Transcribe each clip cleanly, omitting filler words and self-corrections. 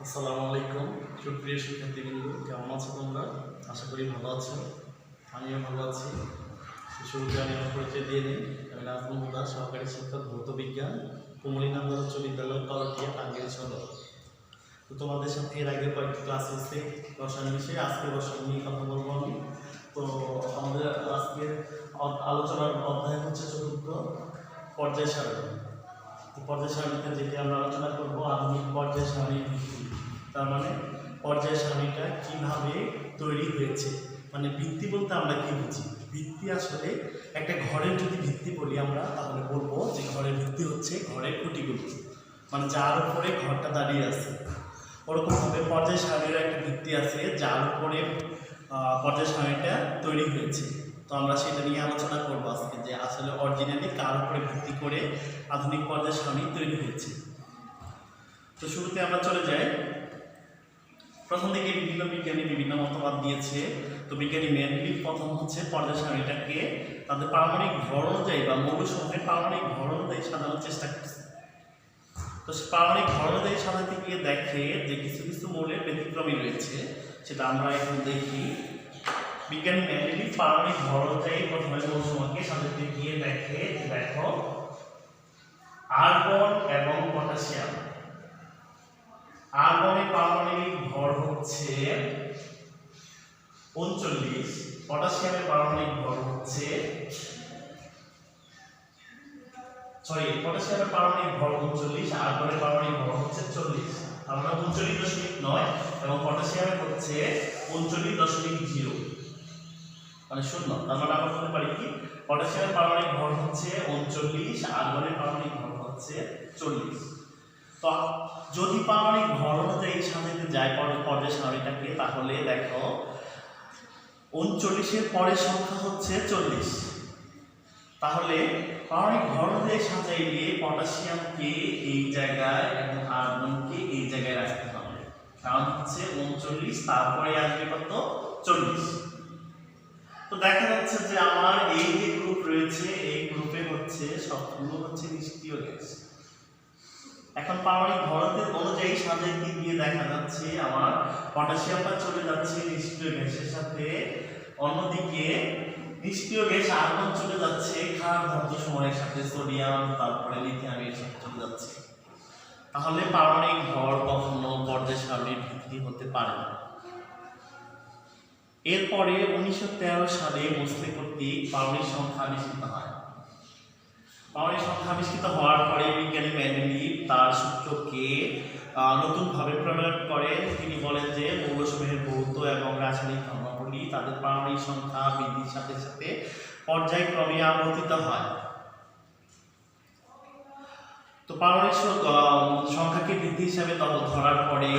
আসসালামু আলাইকুম সুপ্রিয় শিক্ষার্থীবৃন্দ, কেমন আছো তোমরা? আশা করি ভালো আছো। আমিও ভালো আছি। শুরুতে আমি আমার পরিচয় দিয়ে নিই। আমি নাজমুল হুদা, সহকারী শিক্ষক ভৌত বিজ্ঞান, কুমলীনগর উচ্চ বিদ্যালয়, করটিয়া, টাঙ্গাইল সদর। তো তোমাদের সাথে এর আগে কয়েকটি ক্লাস হচ্ছে রসায়ন বিষয়ে। আজকে রসায়ন নিয়ে কথা বলবো আমি। তো আমাদের আজকের আলোচনার অধ্যায় হচ্ছে চতুর্থ পর্যায় সারণী। পর্যায় সারণীতে যেটি আমরা আলোচনা করব আধুনিক পর্যায় সারণীর ভিত্তি। তার মানে পর্যায় সারণীটা কিভাবে তৈরি হয়েছে, মানে ভিত্তি বলতে আমরা কি বুঝি? ভিত্তি আসলে একটা ঘরের যদি ভিত্তি বলি আমরা, তাহলে বলবো যে ঘরের ভিত্তি হচ্ছে ঘরের খুঁটিগুলো, মানে যার উপরে ঘরটা দাঁড়িয়ে আছে। ওরকমভাবে পর্যায় সারণীর একটা ভিত্তি আছে যার উপরে পর্যায় সারণীটা তৈরি হয়েছে। তো আমরা সেটা নিয়ে আলোচনা করবো আজকে, যে আসলে অরিজিনালি কার উপরে ভিত্তি করে আধুনিক পর্যায় সারণী তৈরি হয়েছে। তো শুরুতে আমরা চলে যাই। প্রথম দিকে বিভিন্ন বিজ্ঞানী বিভিন্ন মতবাদ দিয়েছে। তো বিজ্ঞানী মেন্ডেলিভ প্রথম হচ্ছে পর্যায় সারণীটাকে তাদের পারমাণবিক ভর অনুযায়ী বা মৌলসমূহের পারমাণবিক ভর অনুযায়ী সাজানোর চেষ্টা করছে। তো পারমাণবিক ভর অনুযায়ী সাজাতে গিয়ে দেখে যে কিছু কিছু মৌলের ব্যতিক্রমী রয়েছে, সেটা আমরা এখন দেখি। বিজ্ঞানী মেন্ডেলিভ পারমাণবিক ভর অনুযায়ী প্রথমে মৌলসমূহকে সাজাতে গিয়ে দেখে যে দেখো আর্গন এবং পটাশিয়াম। আর্গনের পারমাণবিক ভর হচ্ছে 39, পটাশিয়ামের পারমাণবিক ভর হচ্ছে পটাশিয়ামের পারমাণবিক ভর 39, আর্গনের পারমাণবিক ভর হচ্ছে 40। আমরা 39.9 এবং পটাশিয়ামের হচ্ছে 39.0, মানে 0। তার মানে আমরা বলতে পারি কি পটাশিয়ামের পারমাণবিক ভর হচ্ছে 39, আর্গনের পারমাণবিক ভর হচ্ছে 40। তো যদি পারমাণবিক ভর অনুযায়ী সাজাতে যায় পর্যায় সারণীটাকে, তাহলে দেখো 39-এর পরের সংখ্যা হচ্ছে 40। তাহলে পারমাণবিক ভর অনুযায়ী সাজাইলে পটাশিয়ামকে এই জায়গায় এবং আর্গনকে এই জায়গায় রাখতে হবে, কারণ হচ্ছে 39, তারপরে আসবে কত? 40। তো দেখা যাচ্ছে যে আমার এই যে গ্রুপ রয়েছে, এই গ্রুপে হচ্ছে সবগুলো হচ্ছে নিষ্ক্রিয় গ্যাস। এখন পারমাণবিক ভর অনুযায়ী সাজাইতে গিয়ে দেখা যাচ্ছে আমার পটাশিয়ামটা চলে যাচ্ছে নিষ্ক্রিয় গ্যাসের সাথে, অন্যদিকে নিষ্ক্রিয় গ্যাস আর্গন চলে যাচ্ছে ক্ষার ধাতু সমূহের সাথে, সোডিয়াম, তারপরে লিথিয়ামের সাথে চলে যাচ্ছে। তাহলে পারমাণবিক ভর কখনো পর্যায় সারণীর ভিত্তি হতে পারে না। এরপরে 1913 সালে মোসলে কর্তৃক পারমাণবিক সংখ্যা আবিষ্কৃত হয়। পারমাণবিক সংখ্যা আবিষ্কৃত হওয়ার পরে বিজ্ঞানী মেন্ডেলিভ তার সূত্রকে নতুনভাবে প্রণয়ন করেন। তিনি বলেন যে মৌলসমূহের ভৌত এবং রাসায়নিক ধর্মাবলী তাদের পারমাণবিক সংখ্যা বৃদ্ধির সাথে সাথে পর্যায়ক্রমে আবর্তিত হয়। তো পারমাণবিক সংখ্যাকে বৃদ্ধি হিসাবে ধরার পরে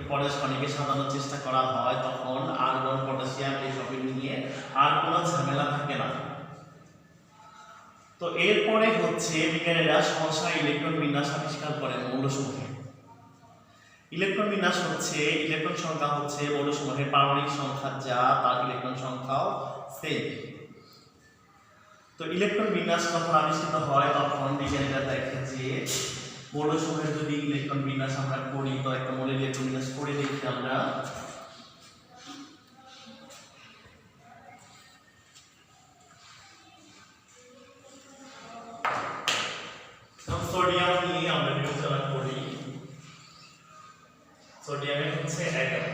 পর্যায় সারণীকে সাজানোর চেষ্টা করা হয়, তখন আর্গন, পটাশিয়াম এসবের নিয়ে আর কোনো ঝামেলা থাকে না। তো এরপরে হচ্ছে বিজ্ঞানীরা সমস্যা ইলেকট্রন বিন্যাস আবিষ্কার করেন মৌলসমূহে। ইলেকট্রন বিন্যাস হচ্ছে ইলেকট্রন সংখ্যা হচ্ছে মৌলসমূহের পারমাণবিক সংখ্যা যা তার ইলেকট্রন সংখ্যাও সেম। তো ইলেকট্রন বিন্যাস যখন আবিষ্কৃত হয় তখন বিজ্ঞানীরা দেখে যে মৌলসমূহের যদি ইলেকট্রন বিন্যাস আমরা করি, তো একটা মৌলের ইলেকট্রন বিন্যাস করে দেখি আমরা। সোডিয়াম নিয়ে আমরা বিবেচনা করি। সোডিয়ামের হচ্ছে 11,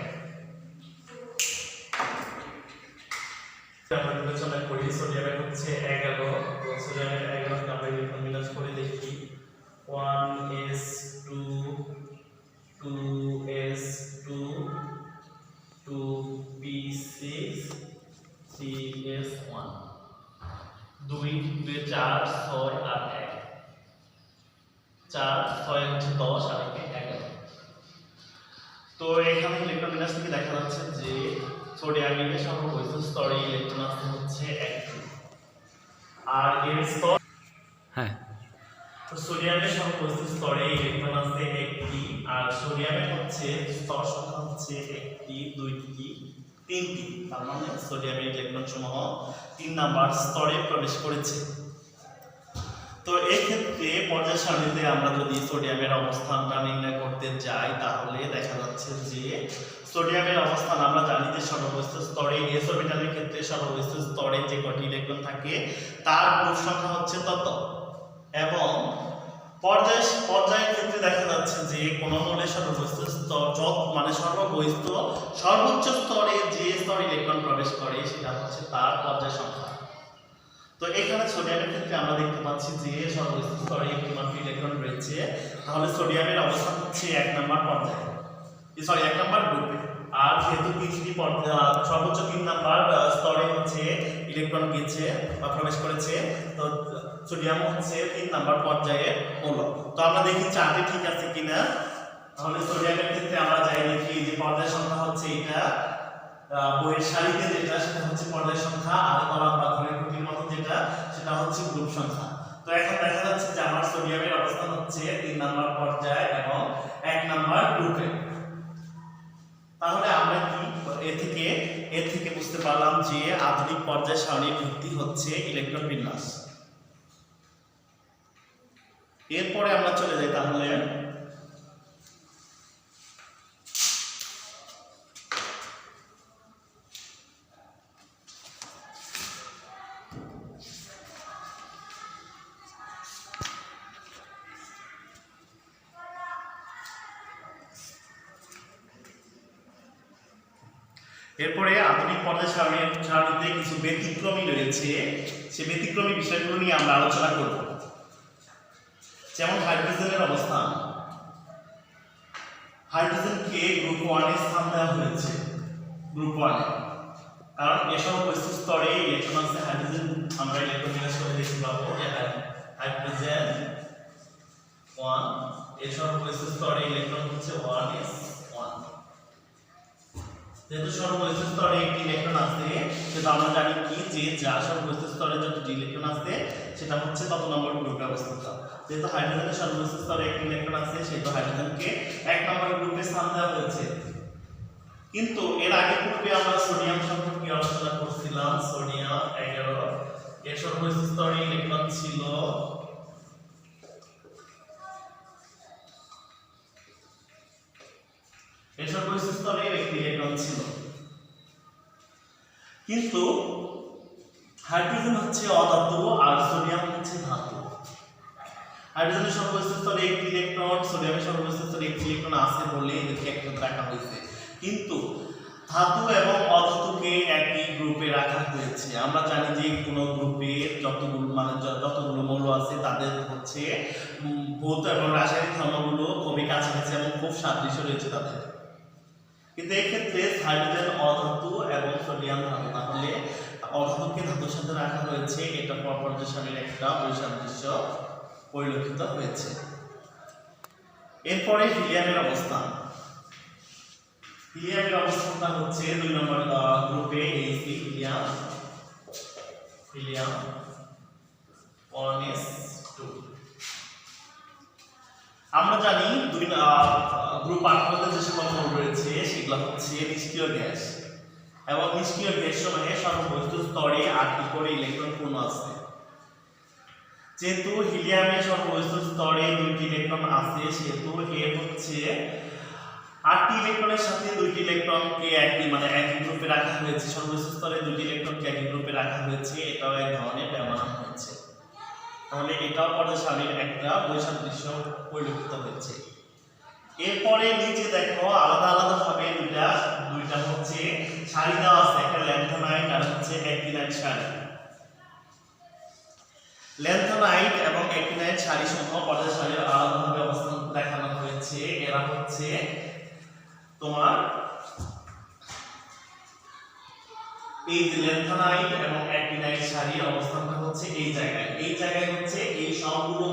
আমরা বিবেচনা করি সোডিয়ামের হচ্ছে 11। তো সোডিয়ামের 11 কে আমরা ইলেকট্রন বিন্যাস করে দেখি। 1s2 2s2 2p6 3s1 2 2 4 6 আর 1 4 6 হচ্ছে 10 আর 11। তো এখানে ইলেকট্রন বিন্যাস থেকে দেখা যাচ্ছে যে সোডিয়ামের সর্ববৈধ স্তরে ইলেকট্রন আছে হচ্ছে 1, আর এর স্তর তো সোডিয়ামের সর্ববৈধ স্তরে ইলেকট্রন আছে 1টি, আর সোডিয়ামের হচ্ছে স্তর সংখ্যা হচ্ছে 1টি, 2টি, 3টি। তার মানে সোডিয়ামের ইলেকট্রন সমূহ 3 নাম্বার স্তরে প্রবেশ করেছে। তো এই ক্ষেত্রে পর্যায় সারণীতে আমরা যদি সোডিয়ামের অবস্থানটা নির্ণয় করতে যাই তাহলে দেখা যাচ্ছে যে সোডিয়ামের অবস্থান আমরা জানি যে সর্বোচ্চ স্তরে এস অরবিটালের ক্ষেত্রে সর্বোচ্চ স্তরে যে কটি ইলেকট্রন থাকে তার গ্রুপ সংখ্যা হচ্ছে তত, এবং পর্যায়ের ক্ষেত্রে দেখা যাচ্ছে যে কোন মৌলের সর্বোচ্চ স্তর মানে সর্বোচ্চ স্তরে যে স্তরে ইলেকট্রন প্রবেশ করে সেটা হচ্ছে তার পর্যায় সংখ্যা। তো এখানে সোডিয়ামের ক্ষেত্রে আমরা দেখতে পাচ্ছি যে সর্বোচ্চ স্তরে একটি মাত্র ইলেকট্রন রয়েছে, তাহলে সোডিয়ামের অবস্থান হচ্ছে 1 নম্বর পর্যায়ে, 1 নম্বর গ্রুপে। আর যেহেতু পৃথিবী সর্বোচ্চ 3 নম্বর স্তরে হচ্ছে ইলেকট্রন গেছে বা প্রবেশ করেছে, তো সোডিয়াম হচ্ছে 3 নম্বর পর্যায়ে মৌল। তো আমরা দেখি চার্টে ঠিক আছে কিনা। তাহলে সোডিয়ামের ক্ষেত্রে আমরা যাই দেখি যে পর্যায় সংখ্যা হচ্ছে এটা, বইয়ের সারিতে যেটা সেটা হচ্ছে পর্যায় সংখ্যা, আর কলাম বা ঘরের খুঁটির মতো যেটা সেটা হচ্ছে গ্রুপ সংখ্যা। তো এখন দেখা যাচ্ছে যে আমার সোডিয়ামের অবস্থান হচ্ছে 3 নম্বর পর্যায়ে এবং 1 নম্বর গ্রুপে। তাহলে আমরা কি এর থেকে বুঝতে পারলাম যে আধুনিক পর্যায় সারণীর ভিত্তি হচ্ছে ইলেকট্রন বিন্যাস। এরপরে আমরা চলে যাই তাহলে আধুনিক পর্যায় সারণীতে কিছু ব্যতিক্রমী রয়েছে, সেই ব্যতিক্রমী বিষয়গুলো নিয়ে আমরা আলোচনা করব। যেমন হাইড্রোজেনের অবস্থান, হাইড্রোজেনকে গ্রুপ 1 এ স্থান দেওয়া হয়েছে, গ্রুপ 1 এ, কারণ এসব উপস্থিত স্তরে ইলেকট্রন আছে। হাইড্রোজেন আমরা ইলেকট্রন বিন্যাস করে দেখতে পাবো যে হাইড্রোজেন 1 এসব উপস্থিত স্তরে ইলেকট্রন হচ্ছে 1s1। যেহেতু সর্বোচ্চ স্তরে একটি ইলেকট্রন আছে, সেটা আমরা জানি কি যে যা সর্বোচ্চ স্তরে যত ইলেকট্রন আছে সেটা হচ্ছে তত নম্বর গ্রুপে অবস্থিত। যেহেতু হাইড্রোজেনের সর্বোচ্চ স্তরে একটি ইলেকট্রন আছে, সেহেতু হাইড্রোজেনকে 1 নম্বর গ্রুপে স্থান দেওয়া হয়েছে। কিন্তু এর আগের গ্রুপে আমরা সোডিয়াম সম্পর্কে আলোচনা করছিলাম। সোডিয়াম 11 এর সর্বোচ্চ স্তরে ইলেকট্রন ছিল একটি ইলেকট্রন ছিল, কিন্তু হাইড্রোজেন হচ্ছে অধাতু আর সোডিয়াম হচ্ছে ধাতু। হাইড্রোজেনের সর্বোচ্চ স্তরে একটি ইলেকট্রন, সোডিয়ামের সর্বোচ্চ স্তরে একটি ইলেকট্রন আছে বলে এদেরকে একসাথে রাখা হয়েছে, কিন্তু ধাতু এবং অধাতুকে একই গ্রুপে রাখা হয়েছে। আমরা জানি যে কোনো গ্রুপে যতগুলো মৌল আছে তাদের হচ্ছে ভৌত এবং রাসায়নিক ধর্মগুলো খুবই কাছাকাছি এবং খুব সাদৃশ্য রয়েছে তাদের। কিন্তু এই ক্ষেত্রে হাইড্রোজেন অধাতু এবং সোডিয়াম ধাতু, তাহলে অধাতুকে ধাতুর সাথে রাখা হয়েছে, এটা পর্যায় সারণীর একটা বৈসাদৃশ্য পরিলক্ষিত হয়েছে। এরপরে হিলিয়ামের অবস্থান। হিলিয়ামের অবস্থানটা হচ্ছে 2 নম্বর গ্রুপে, He হিলিয়াম 1s2। আমরা জানি গ্রুপ 8 মধ্যে যে সকল মৌল রয়েছে সেগুলো হচ্ছে নিষ্ক্রিয় গ্যাস, এবং নিষ্ক্রিয় গ্যাস সময়ে সর্বোচ্চ স্তরে 8টি করে ইলেকট্রন পূর্ণ আছে। যেহেতু হিলিয়ামের সর্বোচ্চ স্তরে 2টি ইলেকট্রন আছে, সেহেতু এর হচ্ছে 8টি ইলেকট্রনের সাথে 2টি ইলেকট্রনকে একই গ্রুপে রাখা হয়েছে। সর্বোচ্চ স্তরে 2টি ইলেকট্রনকে একই গ্রুপে রাখা হয়েছে, এটাও এক ধরনের ব্যবধান হয়েছে। তাহলে এটাও পর্যায় সারণীর একটা বৈসাদৃশ্য পরিলক্ষিত হয়েছে। এরপরে নিচে দেখো আলাদা আলাদা ভাবে দুইটা হচ্ছে সারি দেওয়া আছে, একটা ল্যান্থোনাইট আর হচ্ছে অ্যাক্টিনাইট সারি। ল্যান্থোনাইট এবং অ্যাক্টিনাইট সারি সমূহ পর্যায় সারণীর আলাদাভাবে অবস্থান দেখানো হয়েছে। এরা হচ্ছে তোমার এই যে ল্যান্থোনাইট এবং অ্যাক্টিনাইট সারির অবস্থানটা হচ্ছে এই জায়গায় হচ্ছে এই সবগুলো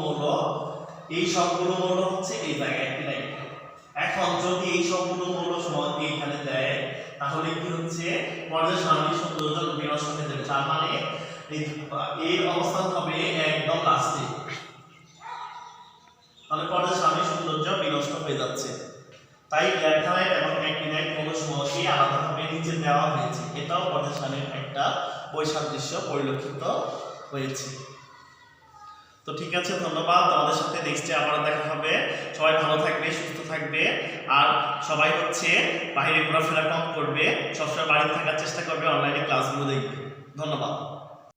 মৌল হচ্ছে এই জায়গায় অ্যাক্টিনাইট। এখন যদি এই সবগুলো মৌল সমান এইখানে দেয়, তাহলে কি হচ্ছে পর্যায় সারণীর সৌন্দর্য বিনষ্ট হয়ে যাবে। তার মানে এর অবস্থান হবে একদম লাস্টে, তাহলে পর্যায় সারণীর সৌন্দর্য বিনষ্ট হয়ে যাচ্ছে। তাই ল্যান্থোনাইট এবং অ্যাক্টিনাইট মৌলসমূহকে আলাদাভাবে নিচে দেওয়া হয়েছে, এটাও পর্যায় সারণীর একটা বৈসাদৃশ্য পরিলক্ষিত হয়েছে। তো ঠিক আছে, ধন্যবাদ। তোমাদের সাথে নেক্সটে আবার দেখা হবে। সবাই ভালো থাকবে, সুস্থ থাকবে, আর সবাই বাইরে ঘোরাফেরা কম করবে, সবসময় বাড়িতে থাকার চেষ্টা করবে, অনলাইনে ক্লাসগুলো দেখবে। ধন্যবাদ।